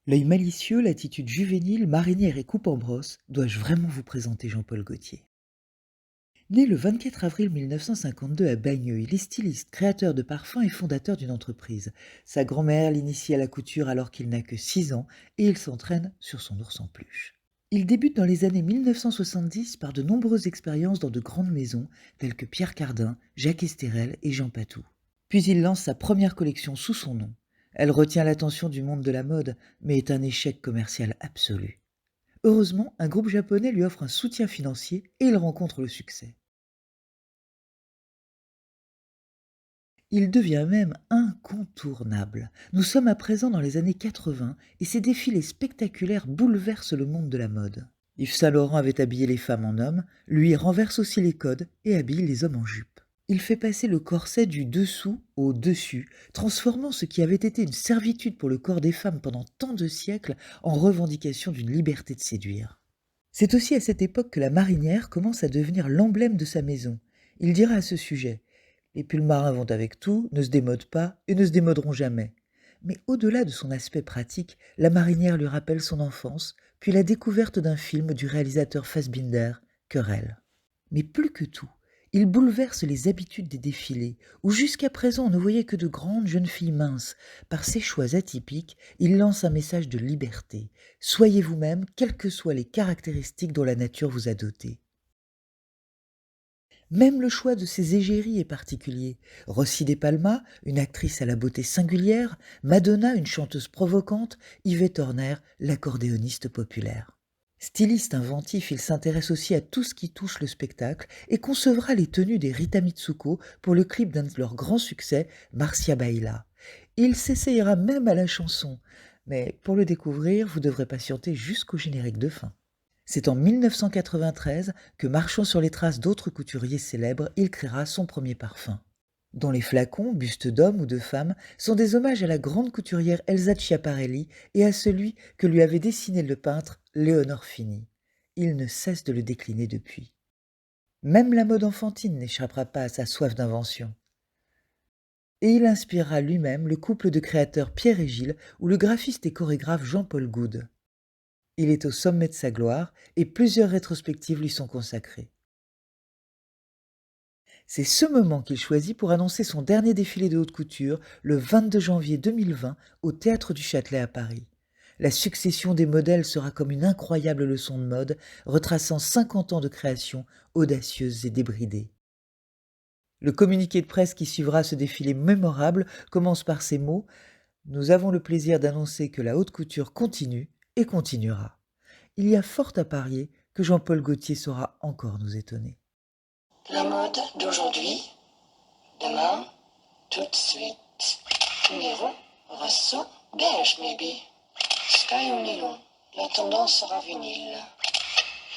L'œil malicieux, l'attitude juvénile, marinière et coupe en brosse, dois-je vraiment vous présenter Jean-Paul Gaultier? Né le 24 avril 1952 à Bagneux, il est styliste, créateur de parfums et fondateur d'une entreprise. Sa grand-mère l'initie à la couture alors qu'il n'a que 6 ans et il s'entraîne sur son ours en peluche. Il débute dans les années 1970 par de nombreuses expériences dans de grandes maisons telles que Pierre Cardin, Jacques Esterel et Jean Patou. Puis il lance sa première collection sous son nom. Elle retient l'attention du monde de la mode, mais est un échec commercial absolu. Heureusement, un groupe japonais lui offre un soutien financier et il rencontre le succès. Il devient même incontournable. Nous sommes à présent dans les années 80 et ses défilés spectaculaires bouleversent le monde de la mode. Yves Saint-Laurent avait habillé les femmes en hommes, lui renverse aussi les codes et habille les hommes en jupe. Il fait passer le corset du dessous au dessus, transformant ce qui avait été une servitude pour le corps des femmes pendant tant de siècles en revendication d'une liberté de séduire. C'est aussi à cette époque que la marinière commence à devenir l'emblème de sa maison. Il dira à ce sujet: les pulls marins vont avec tout, ne se démodent pas et ne se démoderont jamais. Mais au-delà de son aspect pratique, la marinière lui rappelle son enfance, puis la découverte d'un film du réalisateur Fassbinder, Querelle. Mais plus que tout, il bouleverse les habitudes des défilés, où jusqu'à présent on ne voyait que de grandes jeunes filles minces. Par ses choix atypiques, il lance un message de liberté. Soyez vous-même, quelles que soient les caractéristiques dont la nature vous a doté. Même le choix de ses égéries est particulier. Rossi de Palma, une actrice à la beauté singulière, Madonna, une chanteuse provocante, Yvette Horner, l'accordéoniste populaire. Styliste inventif, il s'intéresse aussi à tout ce qui touche le spectacle et concevra les tenues des Rita Mitsuko pour le clip d'un de leurs grands succès, Marcia Baila. Il s'essayera même à la chanson, mais pour le découvrir, vous devrez patienter jusqu'au générique de fin. C'est en 1993 que, marchant sur les traces d'autres couturiers célèbres, il créera son premier parfum, dont les flacons, bustes d'hommes ou de femmes, sont des hommages à la grande couturière Elsa Schiaparelli et à celui que lui avait dessiné le peintre Léonore Fini. Il ne cesse de le décliner depuis. Même la mode enfantine n'échappera pas à sa soif d'invention. Et il inspirera lui-même le couple de créateurs Pierre et Gilles ou le graphiste et chorégraphe Jean-Paul Goude. Il est au sommet de sa gloire et plusieurs rétrospectives lui sont consacrées. C'est ce moment qu'il choisit pour annoncer son dernier défilé de haute couture le 22 janvier 2020 au Théâtre du Châtelet à Paris. La succession des modèles sera comme une incroyable leçon de mode, retraçant 50 ans de création audacieuse et débridée. Le communiqué de presse qui suivra ce défilé mémorable commence par ces mots: nous avons le plaisir d'annoncer que la haute couture continue et continuera. Il y a fort à parier que Jean-Paul Gaultier saura encore nous étonner. La mode d'aujourd'hui, demain, tout de suite. Numéro, Rosso, beige maybe. Sky ou nylon, la tendance sera vinyle.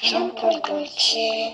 Jean-Paul Gaultier.